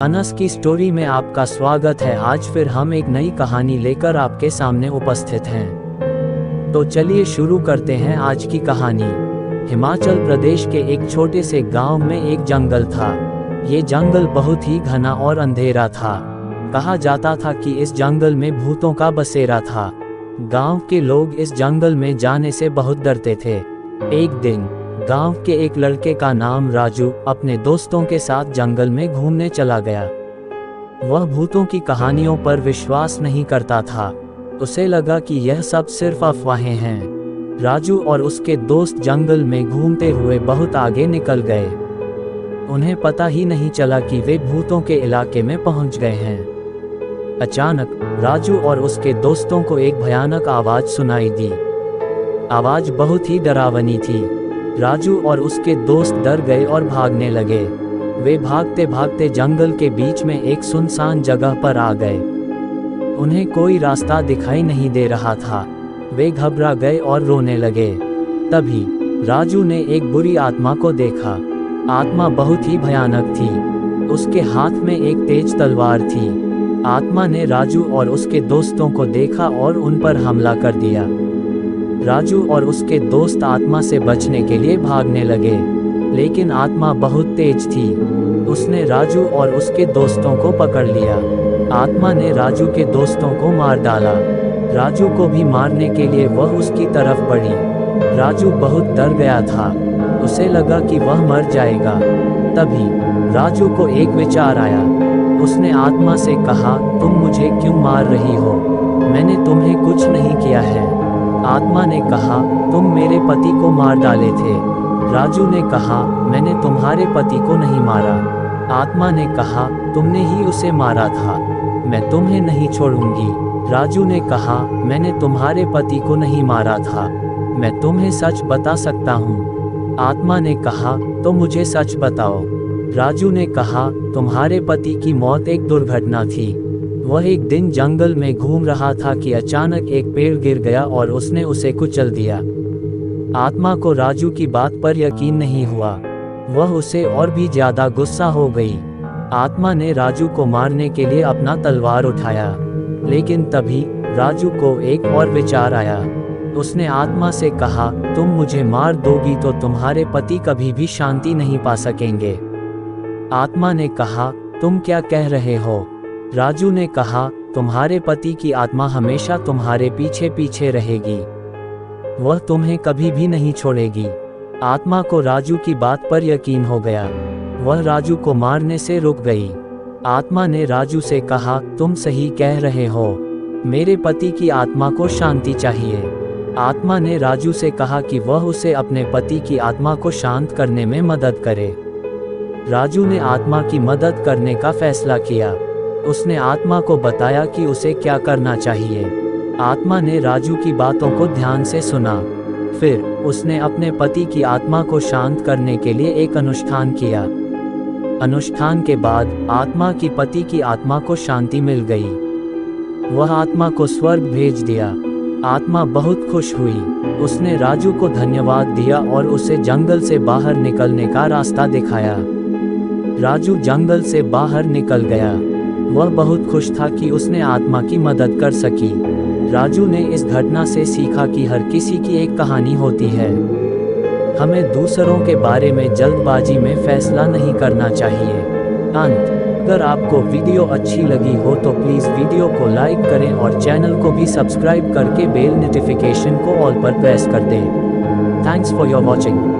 अनस की स्टोरी में आपका स्वागत है। आज फिर हम एक नई कहानी लेकर आपके सामने उपस्थित हैं। तो चलिए शुरू करते हैं आज की कहानी। हिमाचल प्रदेश के एक छोटे से गांव में एक जंगल था। ये जंगल बहुत ही घना और अंधेरा था। कहा जाता था कि इस जंगल में भूतों का बसेरा था। गांव के लोग इस जंगल में जाने से बहुत डरते थे। एक दिन गांव के एक लड़के का नाम राजू अपने दोस्तों के साथ जंगल में घूमने चला गया। वह भूतों की कहानियों पर विश्वास नहीं करता था। उसे लगा कि यह सब सिर्फ अफवाहें हैं। राजू और उसके दोस्त जंगल में घूमते हुए बहुत आगे निकल गए। उन्हें पता ही नहीं चला कि वे भूतों के इलाके में पहुंच गए हैं। अचानक राजू और उसके दोस्तों को एक भयानक आवाज सुनाई दी। आवाज बहुत ही डरावनी थी। राजू और उसके दोस्त डर गए और भागने लगे। वे भागते भागते जंगल के बीच में एक सुनसान जगह पर आ गए। उन्हें कोई रास्ता दिखाई नहीं दे रहा था। वे घबरा गए और रोने लगे। तभी राजू ने एक बुरी आत्मा को देखा। आत्मा बहुत ही भयानक थी। उसके हाथ में एक तेज तलवार थी। आत्मा ने राजू और उसके दोस्तों को देखा और उन पर हमला कर दिया। राजू और उसके दोस्त आत्मा से बचने के लिए भागने लगे, लेकिन आत्मा बहुत तेज थी। उसने राजू और उसके दोस्तों को पकड़ लिया। आत्मा ने राजू के दोस्तों को मार डाला। राजू को भी मारने के लिए वह उसकी तरफ बढ़ी। राजू बहुत डर गया था। उसे लगा कि वह मर जाएगा। तभी राजू को एक विचार आया। उसने आत्मा से कहा, तुम मुझे क्यों मार रही हो? मैंने तुम्हें कुछ नहीं किया है। आत्मा ने कहा, तुम मेरे पति को मार डाले थे। राजू ने कहा, मैंने तुम्हारे पति को नहीं मारा। आत्मा ने कहा, तुमने ही उसे मारा था। मैं तुम्हें नहीं छोड़ूंगी। राजू ने कहा, मैंने तुम्हारे पति को नहीं मारा था। मैं तुम्हें सच बता सकता हूँ। आत्मा ने कहा, तो मुझे सच बताओ। राजू ने कहा, तुम्हारे पति की मौत एक दुर्घटना थी। वह एक दिन जंगल में घूम रहा था कि अचानक एक पेड़ गिर गया और उसने उसे कुचल दिया। आत्मा को राजू की बात पर यकीन नहीं हुआ। वह उसे और भी ज्यादा गुस्सा हो गई। आत्मा ने राजू को मारने के लिए अपना तलवार उठाया, लेकिन तभी राजू को एक और विचार आया। उसने आत्मा से कहा, तुम मुझे मार दोगी तो तुम्हारे पति कभी भी शांति नहीं पा सकेंगे। आत्मा ने कहा, तुम क्या कह रहे हो? राजू ने कहा, तुम्हारे पति की आत्मा हमेशा तुम्हारे पीछे पीछे रहेगी। वह तुम्हें कभी भी नहीं छोड़ेगी। आत्मा को राजू की बात पर यकीन हो गया। वह राजू को मारने से रुक गई। आत्मा ने राजू से कहा, तुम सही कह रहे हो। मेरे पति की आत्मा को शांति चाहिए। आत्मा ने राजू से कहा कि वह उसे अपने पति की आत्मा को शांत करने में मदद करे। राजू ने आत्मा की मदद करने का फैसला किया। उसने आत्मा को बताया कि उसे क्या करना चाहिए। आत्मा ने राजू की बातों को ध्यान से सुना। फिर उसने अपने पति की आत्मा को शांत करने के लिए एक अनुष्ठान किया। अनुष्ठान के बाद आत्मा की पति की आत्मा को शांति मिल गई। वह आत्मा को स्वर्ग भेज दिया। आत्मा बहुत खुश हुई। उसने राजू को धन्यवाद दिया और उसे जंगल से बाहर निकलने का रास्ता दिखाया। राजू जंगल से बाहर निकल गया। वह बहुत खुश था कि उसने आत्मा की मदद कर सकी। राजू ने इस घटना से सीखा कि हर किसी की एक कहानी होती है। हमें दूसरों के बारे में जल्दबाजी में फैसला नहीं करना चाहिए। अगर आपको वीडियो अच्छी लगी हो तो प्लीज़ वीडियो को लाइक करें और चैनल को भी सब्सक्राइब करके बेल नोटिफिकेशन को ऑल पर प्रेस कर दें। Thanks for your watching.